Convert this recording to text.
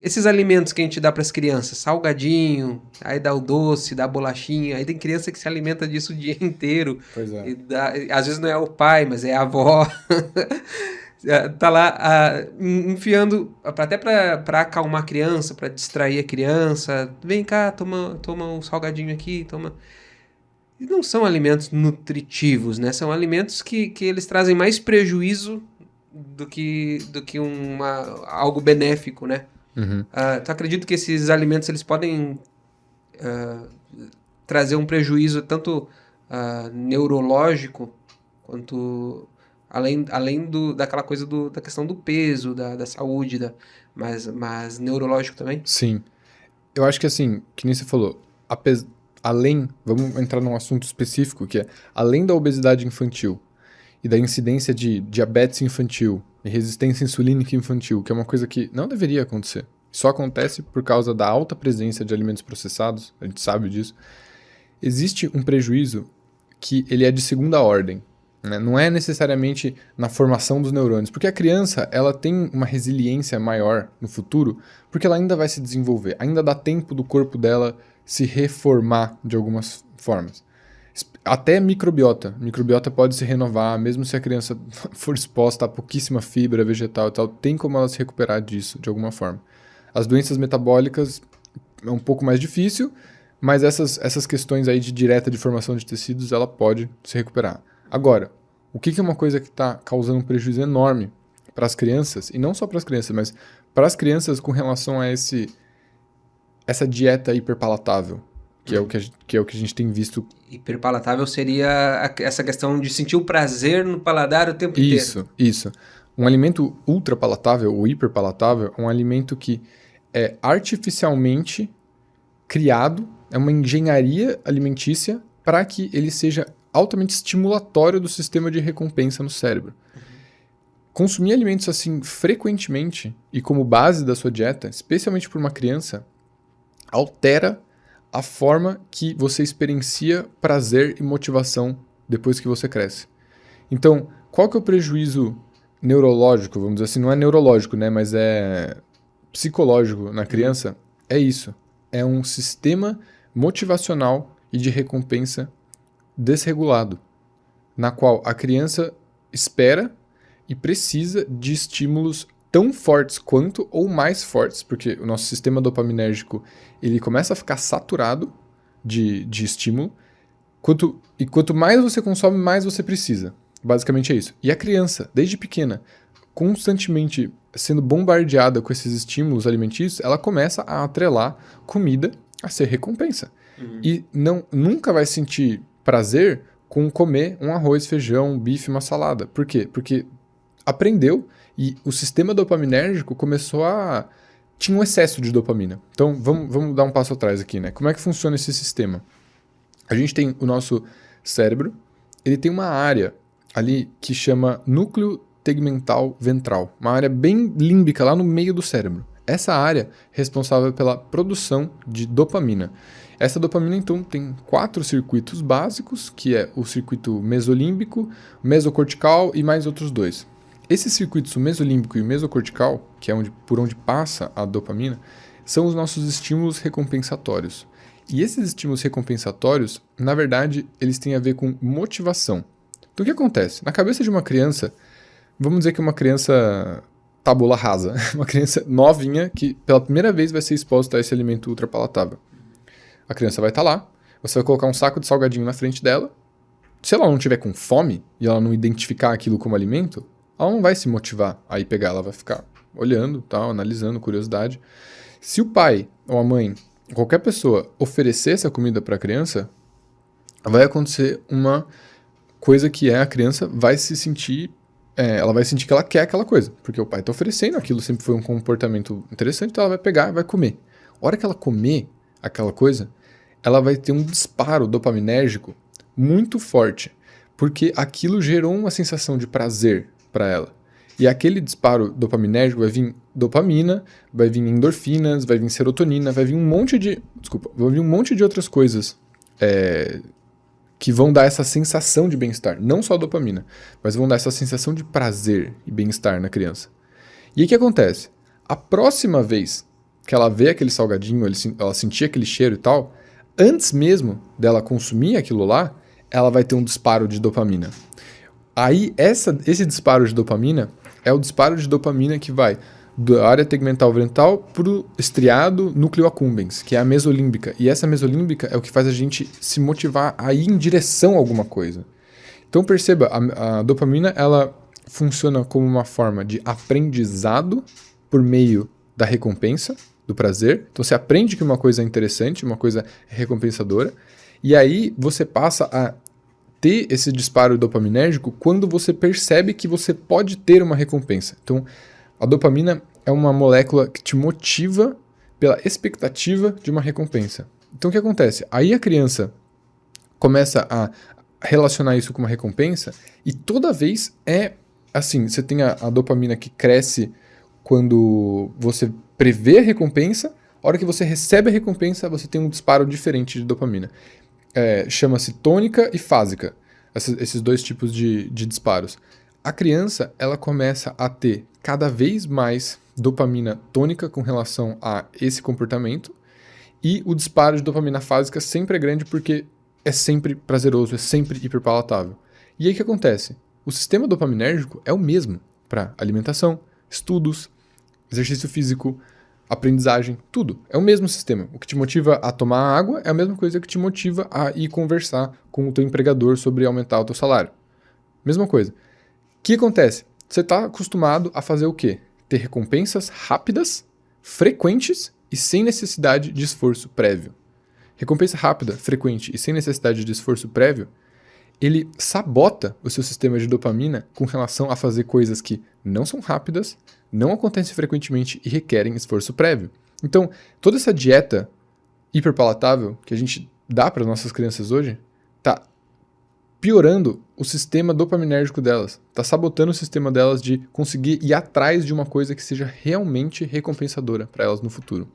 Esses alimentos que a gente dá para as crianças, salgadinho, aí dá o doce, dá a bolachinha, aí tem criança que se alimenta disso o dia inteiro. Pois é. Às vezes não é o pai, mas é a avó. Tá lá enfiando, até para acalmar a criança, para distrair a criança. Vem cá, toma um salgadinho aqui, toma. E não são alimentos nutritivos, né? São alimentos que eles trazem mais prejuízo do que algo benéfico, né? Uhum. Tu acredita que esses alimentos eles podem trazer um prejuízo tanto neurológico quanto daquela coisa da questão do peso, da saúde, mas neurológico também? Sim. Eu acho que assim, que nem você falou, além, vamos entrar num assunto específico, que é além da obesidade infantil e da incidência de diabetes infantil e resistência insulínica infantil, que é uma coisa que não deveria acontecer. Só acontece por causa da alta presença de alimentos processados, a gente sabe disso. Existe um prejuízo que ele é de segunda ordem, né? Não é necessariamente na formação dos neurônios, porque a criança ela tem uma resiliência maior no futuro, porque ela ainda vai se desenvolver, ainda dá tempo do corpo dela se reformar de algumas formas. Até microbiota pode se renovar, mesmo se a criança for exposta a pouquíssima fibra vegetal e tal, tem como ela se recuperar disso de alguma forma. As doenças metabólicas é um pouco mais difícil, mas essas questões aí de direta de formação de tecidos, ela pode se recuperar. Agora, o que é uma coisa que está causando um prejuízo enorme para as crianças, e não só para as crianças, mas para as crianças com relação a essa dieta hiperpalatável, que é o que a gente tem visto. Hiperpalatável seria essa questão de sentir o prazer no paladar o tempo inteiro. Isso. Um alimento ultrapalatável ou hiperpalatável é um alimento que é artificialmente criado, é uma engenharia alimentícia para que ele seja altamente estimulatório do sistema de recompensa no cérebro. Consumir alimentos assim frequentemente e como base da sua dieta, especialmente para uma criança, altera a forma que você experiencia prazer e motivação depois que você cresce. Então, qual que é o prejuízo neurológico, vamos dizer assim, não é neurológico, né, mas é psicológico na criança? É isso. É um sistema motivacional e de recompensa desregulado, na qual a criança espera e precisa de estímulos tão fortes quanto ou mais fortes, porque o nosso sistema dopaminérgico ele começa a ficar saturado de estímulo, quanto mais você consome, mais você precisa. Basicamente é isso. E a criança, desde pequena, constantemente sendo bombardeada com esses estímulos alimentícios, ela começa a atrelar comida a ser recompensa. E nunca vai sentir prazer com comer um arroz, feijão, um bife, uma salada. Por quê? Porque aprendeu e o sistema dopaminérgico começou a... tinha um excesso de dopamina. Então, vamos dar um passo atrás aqui, né? Como é que funciona esse sistema? A gente tem o nosso cérebro, ele tem uma área ali que chama núcleo tegmental ventral, uma área bem límbica lá no meio do cérebro. Essa área é responsável pela produção de dopamina. Essa dopamina, então, tem 4 circuitos básicos, que é o circuito mesolímbico, mesocortical e mais outros 2. Esses circuitos, o mesolímbico e o mesocortical, que é por onde passa a dopamina, são os nossos estímulos recompensatórios. E esses estímulos recompensatórios, na verdade, eles têm a ver com motivação. Então, o que acontece? Na cabeça de uma criança, vamos dizer que uma criança tabula rasa, uma criança novinha que pela primeira vez vai ser exposta a esse alimento ultrapalatável. A criança vai estar lá, você vai colocar um saco de salgadinho na frente dela. Se ela não tiver com fome e ela não identificar aquilo como alimento, ela não vai se motivar a ir pegar, ela vai ficar olhando, tal, analisando, curiosidade. Se o pai ou a mãe, qualquer pessoa, oferecer essa comida para a criança, vai acontecer uma coisa que é a criança vai se sentir, ela vai sentir que ela quer aquela coisa, porque o pai está oferecendo, aquilo sempre foi um comportamento interessante, então ela vai pegar e vai comer. A hora que ela comer aquela coisa, ela vai ter um disparo dopaminérgico muito forte, porque aquilo gerou uma sensação de prazer para ela. E aquele disparo dopaminérgico vai vir dopamina, vai vir endorfinas, vai vir serotonina, vai vir um monte de outras coisas que vão dar essa sensação de bem-estar. Não só dopamina, mas vão dar essa sensação de prazer e bem-estar na criança. E aí o que acontece? A próxima vez que ela vê aquele salgadinho, ela sentir aquele cheiro e tal, antes mesmo dela consumir aquilo lá, ela vai ter um disparo de dopamina. Aí, esse disparo de dopamina é o disparo de dopamina que vai da área tegmental ventral para o estriado núcleo accumbens, que é a mesolímbica. E essa mesolímbica é o que faz a gente se motivar a ir em direção a alguma coisa. Então perceba, a dopamina ela funciona como uma forma de aprendizado por meio da recompensa, do prazer. Então você aprende que uma coisa é interessante, uma coisa é recompensadora, e aí você passa a ter esse disparo dopaminérgico quando você percebe que você pode ter uma recompensa. Então a dopamina é uma molécula que te motiva pela expectativa de uma recompensa. Então o que acontece? Aí a criança começa a relacionar isso com uma recompensa e toda vez é assim, você tem a dopamina que cresce quando você prevê a recompensa, a hora que você recebe a recompensa, você tem um disparo diferente de dopamina. Chama-se tônica e fásica, esses dois tipos de disparos. A criança, ela começa a ter cada vez mais dopamina tônica com relação a esse comportamento e o disparo de dopamina fásica sempre é grande porque é sempre prazeroso, é sempre hiperpalatável. E aí o que acontece? O sistema dopaminérgico é o mesmo para alimentação, estudos, exercício físico, aprendizagem, tudo. É o mesmo sistema. O que te motiva a tomar água é a mesma coisa que te motiva a ir conversar com o teu empregador sobre aumentar o teu salário. Mesma coisa. O que acontece? Você está acostumado a fazer o quê? Ter recompensas rápidas, frequentes e sem necessidade de esforço prévio. Recompensa rápida, frequente e sem necessidade de esforço prévio, ele sabota o seu sistema de dopamina com relação a fazer coisas que não são rápidas, não acontecem frequentemente e requerem esforço prévio. Então, toda essa dieta hiperpalatável que a gente dá para as nossas crianças hoje está piorando o sistema dopaminérgico delas, está sabotando o sistema delas de conseguir ir atrás de uma coisa que seja realmente recompensadora para elas no futuro.